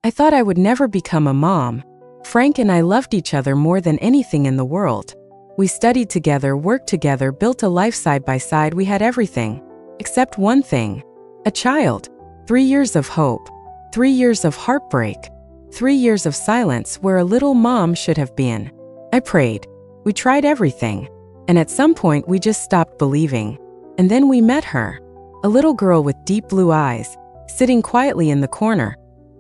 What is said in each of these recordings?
I thought I would never become a mom. Frank and I loved each other more than anything in the world. We studied together, worked together, built a life side by side. We had everything. Except one thing. A child. 3 years of hope. 3 years of heartbreak. 3 years of silence where a little mom should have been. I prayed. We tried everything. And at some point we just stopped believing. And then we met her. A little girl with deep blue eyes, sitting quietly in the corner,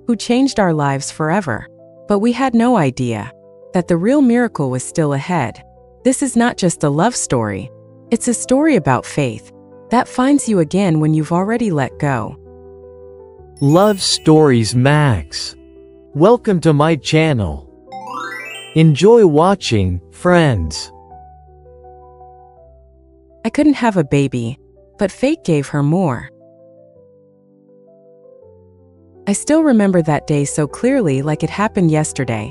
who changed our lives forever. But we had no idea that the real miracle was still ahead. This is not just a love story. It's a story about faith that finds you again when you've already let go. Love Stories Max. Welcome to my channel. Enjoy watching, friends. I couldn't have a baby, but fate gave her more. I still remember that day so clearly, like it happened yesterday.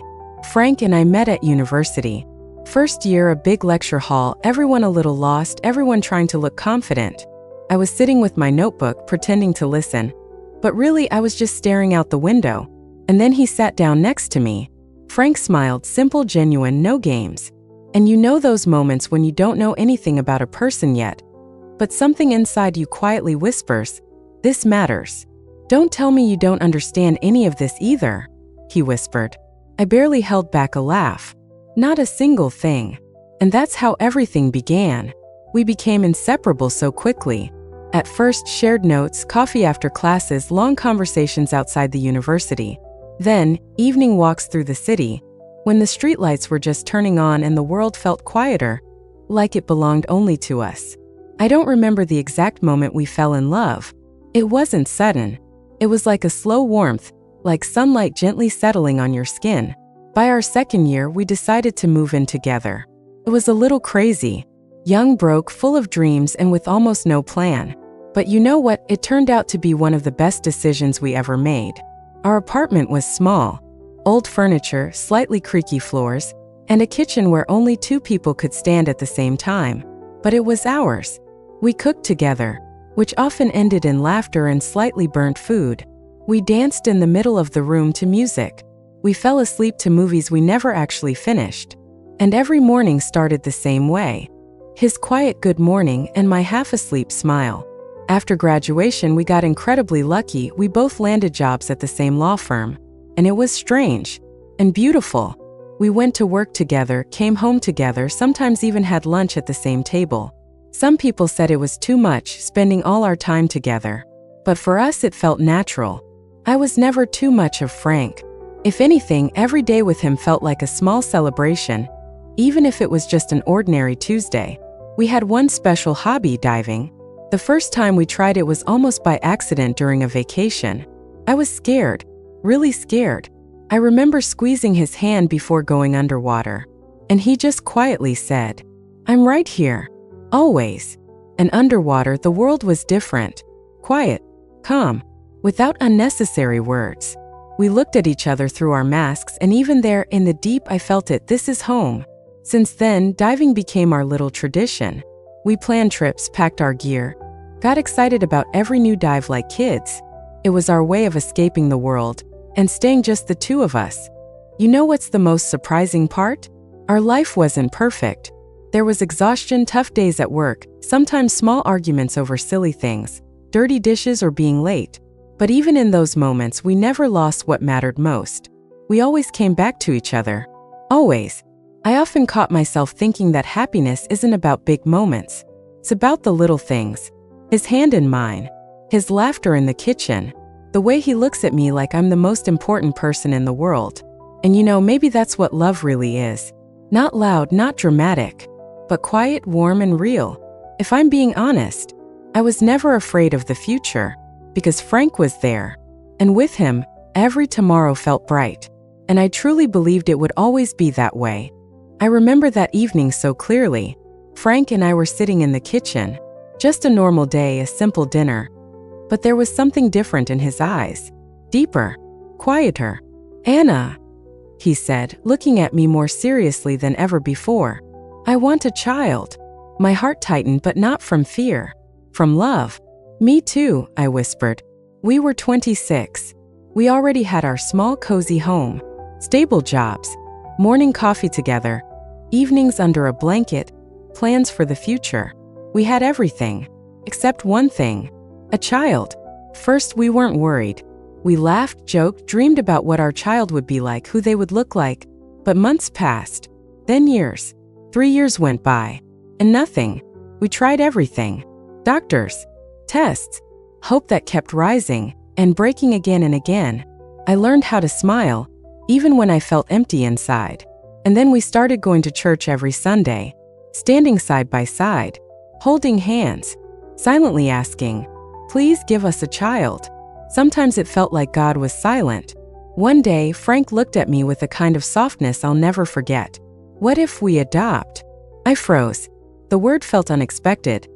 Frank and I met at university. First year, a big lecture hall, everyone a little lost, everyone trying to look confident. I was sitting with my notebook, pretending to listen. But really, I was just staring out the window. And then he sat down next to me. Frank smiled, simple, genuine, no games. And you know those moments when you don't know anything about a person yet, but something inside you quietly whispers, "This matters." "Don't tell me you don't understand any of this either," he whispered. I barely held back a laugh. Not a single thing. And that's how everything began. We became inseparable so quickly. At first, shared notes, coffee after classes, long conversations outside the university. Then, evening walks through the city, when the streetlights were just turning on and the world felt quieter, like it belonged only to us. I don't remember the exact moment we fell in love. It wasn't sudden. It was like a slow warmth, like sunlight gently settling on your skin. By our second year, we decided to move in together. It was a little crazy. Young, broke, full of dreams, and with almost no plan. But you know what? It turned out to be one of the best decisions we ever made. Our apartment was small. Old furniture, slightly creaky floors, and a kitchen where only 2 people could stand at the same time. But it was ours. We cooked together, which often ended in laughter and slightly burnt food. We danced in the middle of the room to music. We fell asleep to movies we never actually finished. And every morning started the same way. His quiet good morning and my half-asleep smile. After graduation, we got incredibly lucky. We both landed jobs at the same law firm. And it was strange and beautiful. We went to work together, came home together, sometimes even had lunch at the same table. Some people said it was too much, spending all our time together. But for us, it felt natural. I was never too much of Frank. If anything, every day with him felt like a small celebration, even if it was just an ordinary Tuesday. We had one special hobby, diving. The first time we tried it was almost by accident during a vacation. I was scared, really scared. I remember squeezing his hand before going underwater. And he just quietly said, "I'm right here, always." And underwater, the world was different. Quiet, calm, without unnecessary words. We looked at each other through our masks, and even there, in the deep, I felt it. This is home. Since then, diving became our little tradition. We planned trips, packed our gear, got excited about every new dive like kids. It was our way of escaping the world and staying just the 2 of us. You know what's the most surprising part? Our life wasn't perfect. There was exhaustion, tough days at work, sometimes small arguments over silly things, dirty dishes or being late. But even in those moments, we never lost what mattered most. We always came back to each other. Always. I often caught myself thinking that happiness isn't about big moments. It's about the little things. His hand in mine. His laughter in the kitchen. The way he looks at me like I'm the most important person in the world. And you know, maybe that's what love really is. Not loud, not dramatic, but quiet, warm, and real. If I'm being honest, I was never afraid of the future. Because Frank was there. And with him, every tomorrow felt bright. And I truly believed it would always be that way. I remember that evening so clearly. Frank and I were sitting in the kitchen. Just a normal day, a simple dinner. But there was something different in his eyes. Deeper. Quieter. "Anna," he said, looking at me more seriously than ever before. "I want a child." My heart tightened, but not from fear. From love. "Me too," I whispered. We were 26. We already had our small cozy home, stable jobs, morning coffee together, evenings under a blanket, plans for the future. We had everything, except one thing, a child. First, we weren't worried. We laughed, joked, dreamed about what our child would be like, who they would look like. But months passed, then years. 3 years went by, and nothing. We tried everything. Doctors, tests, hope that kept rising and breaking again and again. I learned how to smile, even when I felt empty inside. And then we started going to church every Sunday, standing side by side, holding hands, silently asking, "Please give us a child." Sometimes it felt like God was silent. One day, Frank looked at me with a kind of softness I'll never forget. "What if we adopt?" I froze. The word felt unexpected,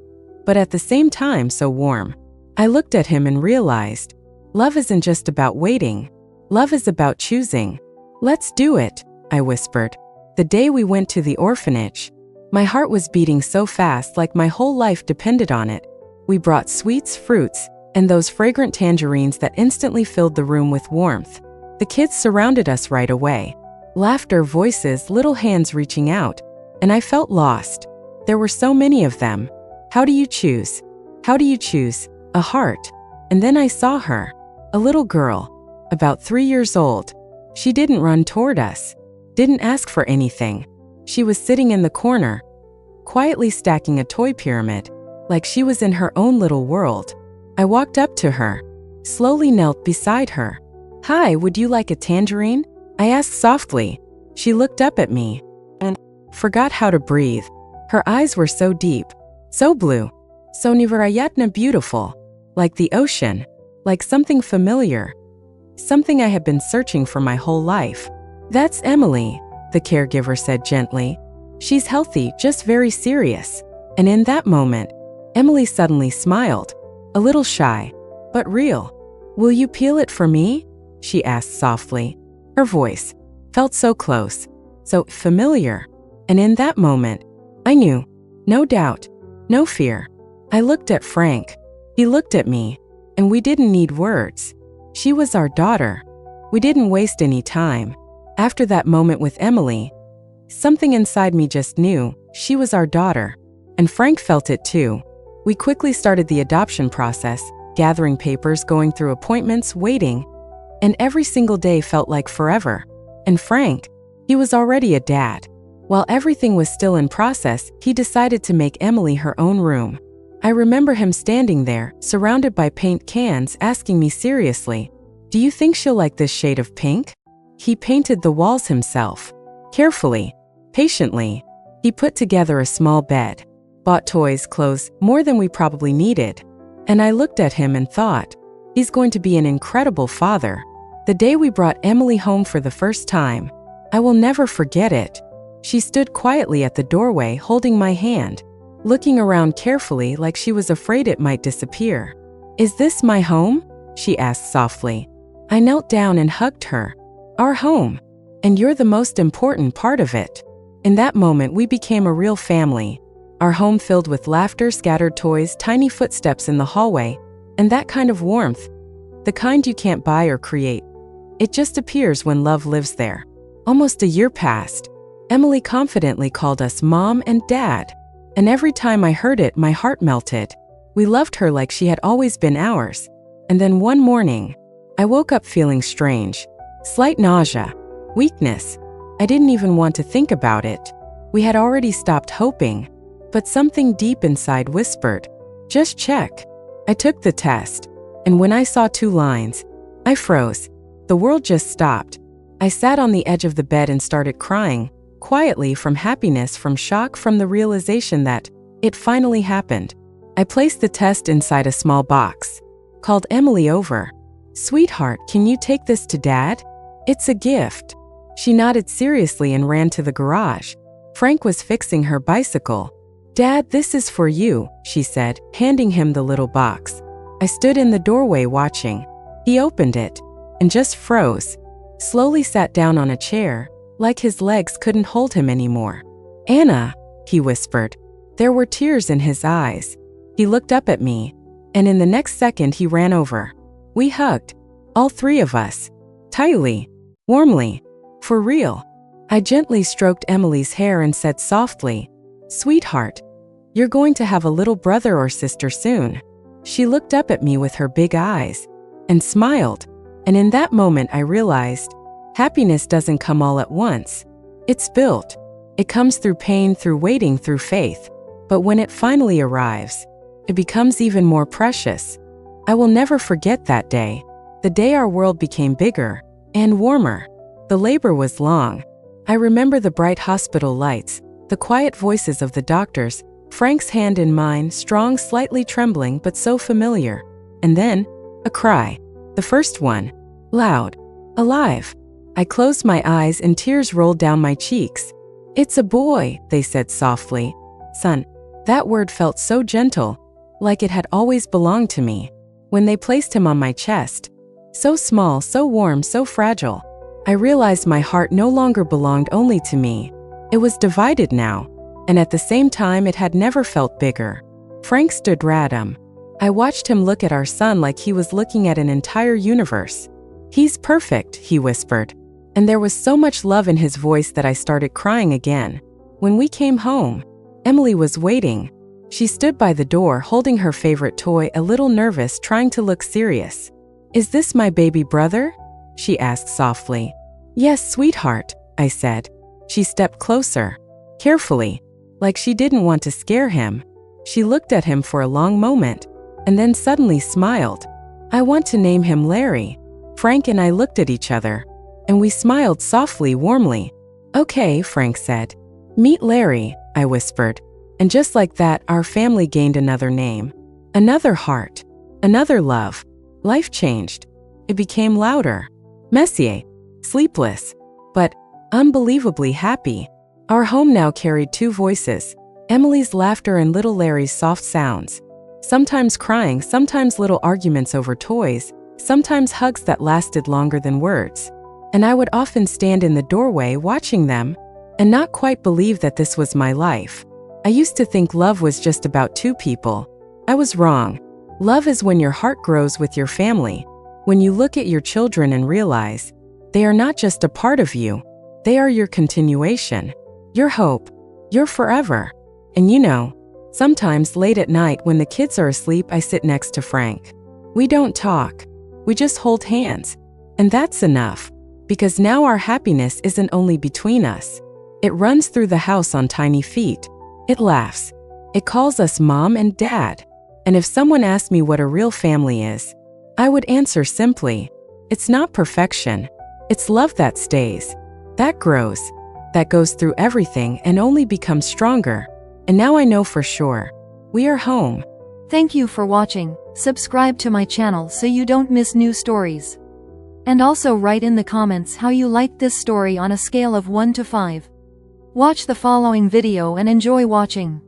but at the same time so warm. I looked at him and realized, love isn't just about waiting. Love is about choosing. "Let's do it," I whispered. The day we went to the orphanage, my heart was beating so fast like my whole life depended on it. We brought sweets, fruits, and those fragrant tangerines that instantly filled the room with warmth. The kids surrounded us right away. Laughter, voices, little hands reaching out, and I felt lost. There were so many of them. How do you choose? How do you choose? A heart. And then I saw her, a little girl, about 3 years old. She didn't run toward us, didn't ask for anything. She was sitting in the corner, quietly stacking a toy pyramid, like she was in her own little world. I walked up to her, slowly knelt beside her. "Hi, would you like a tangerine?" I asked softly. She looked up at me and forgot how to breathe. Her eyes were so deep, so blue, so neverayatna beautiful, like the ocean, like something familiar, something I had been searching for my whole life. "That's Emily," the caregiver said gently. "She's healthy, just very serious." And in that moment, Emily suddenly smiled, a little shy, but real. "Will you peel it for me?" she asked softly. Her voice felt so close, so familiar. And in that moment, I knew, no doubt, no fear. I looked at Frank. He looked at me, and we didn't need words. She was our daughter. We didn't waste any time. After that moment with Emily, something inside me just knew she was our daughter. And Frank felt it too. We quickly started the adoption process, gathering papers, going through appointments, waiting, and every single day felt like forever. And Frank, he was already a dad. While everything was still in process, he decided to make Emily her own room. I remember him standing there, surrounded by paint cans, asking me seriously, "Do you think she'll like this shade of pink?" He painted the walls himself. Carefully, patiently, he put together a small bed, bought toys, clothes, more than we probably needed. And I looked at him and thought, he's going to be an incredible father. The day we brought Emily home for the first time, I will never forget it. She stood quietly at the doorway holding my hand, looking around carefully like she was afraid it might disappear. "Is this my home?" she asked softly. I knelt down and hugged her. "Our home. And you're the most important part of it." In that moment, we became a real family. Our home filled with laughter, scattered toys, tiny footsteps in the hallway, and that kind of warmth, the kind you can't buy or create. It just appears when love lives there. Almost a year passed. Emily confidently called us Mom and Dad. And every time I heard it, my heart melted. We loved her like she had always been ours. And then one morning, I woke up feeling strange. Slight nausea, weakness. I didn't even want to think about it. We had already stopped hoping. But something deep inside whispered, "Just check." I took the test. And when I saw 2 lines, I froze. The world just stopped. I sat on the edge of the bed and started crying, quietly, from happiness, from shock, from the realization that it finally happened. I placed the test inside a small box, called Emily over. "Sweetheart, can you take this to Dad? It's a gift." She nodded seriously and ran to the garage. Frank was fixing her bicycle. "Dad, this is for you," she said, handing him the little box. I stood in the doorway watching. He opened it and just froze, slowly sat down on a chair, like his legs couldn't hold him anymore. "Anna," he whispered. There were tears in his eyes. He looked up at me, and in the next second he ran over. We hugged. All three of us. Tightly. Warmly. For real. I gently stroked Emily's hair and said softly, "Sweetheart, you're going to have a little brother or sister soon." She looked up at me with her big eyes and smiled. And in that moment I realized, happiness doesn't come all at once. It's built. It comes through pain, through waiting, through faith. But when it finally arrives, it becomes even more precious. I will never forget that day. The day our world became bigger and warmer. The labor was long. I remember the bright hospital lights, the quiet voices of the doctors, Frank's hand in mine, strong, slightly trembling, but so familiar. And then, a cry. The first one. Loud. Alive. I closed my eyes and tears rolled down my cheeks. "It's a boy," they said softly. "Son." That word felt so gentle, like it had always belonged to me. When they placed him on my chest, so small, so warm, so fragile, I realized my heart no longer belonged only to me. It was divided now, and at the same time it had never felt bigger. Frank stood random. I watched him look at our son like he was looking at an entire universe. "He's perfect," he whispered. And there was so much love in his voice that I started crying again. When we came home, Emily was waiting. She stood by the door holding her favorite toy, a little nervous, trying to look serious. "Is this my baby brother?" she asked softly. "Yes, sweetheart," I said. She stepped closer, carefully, like she didn't want to scare him. She looked at him for a long moment, and then suddenly smiled. "I want to name him Larry." Frank and I looked at each other, and we smiled softly, warmly. "Okay," Frank said. "Meet Larry," I whispered. And just like that, our family gained another name. Another heart. Another love. Life changed. It became louder. Messier. Sleepless. But unbelievably happy. Our home now carried two voices. Emily's laughter and little Larry's soft sounds. Sometimes crying, sometimes little arguments over toys, sometimes hugs that lasted longer than words. And I would often stand in the doorway watching them and not quite believe that this was my life. I used to think love was just about two people. I was wrong. Love is when your heart grows with your family, when you look at your children and realize they are not just a part of you, they are your continuation, your hope, your forever. And you know, sometimes late at night when the kids are asleep, I sit next to Frank. We don't talk. We just hold hands. And that's enough, because now our happiness isn't only between us. It runs through the house on tiny feet. It laughs. It calls us mom and dad. And if someone asked me what a real family is, I would answer simply, it's not perfection. It's love that stays, that grows, that goes through everything and only becomes stronger. And now I know for sure, we are home. Thank you for watching. Subscribe to my channel so you don't miss new stories. And also write in the comments how you liked this story on a scale of 1 to 5. Watch the following video and enjoy watching.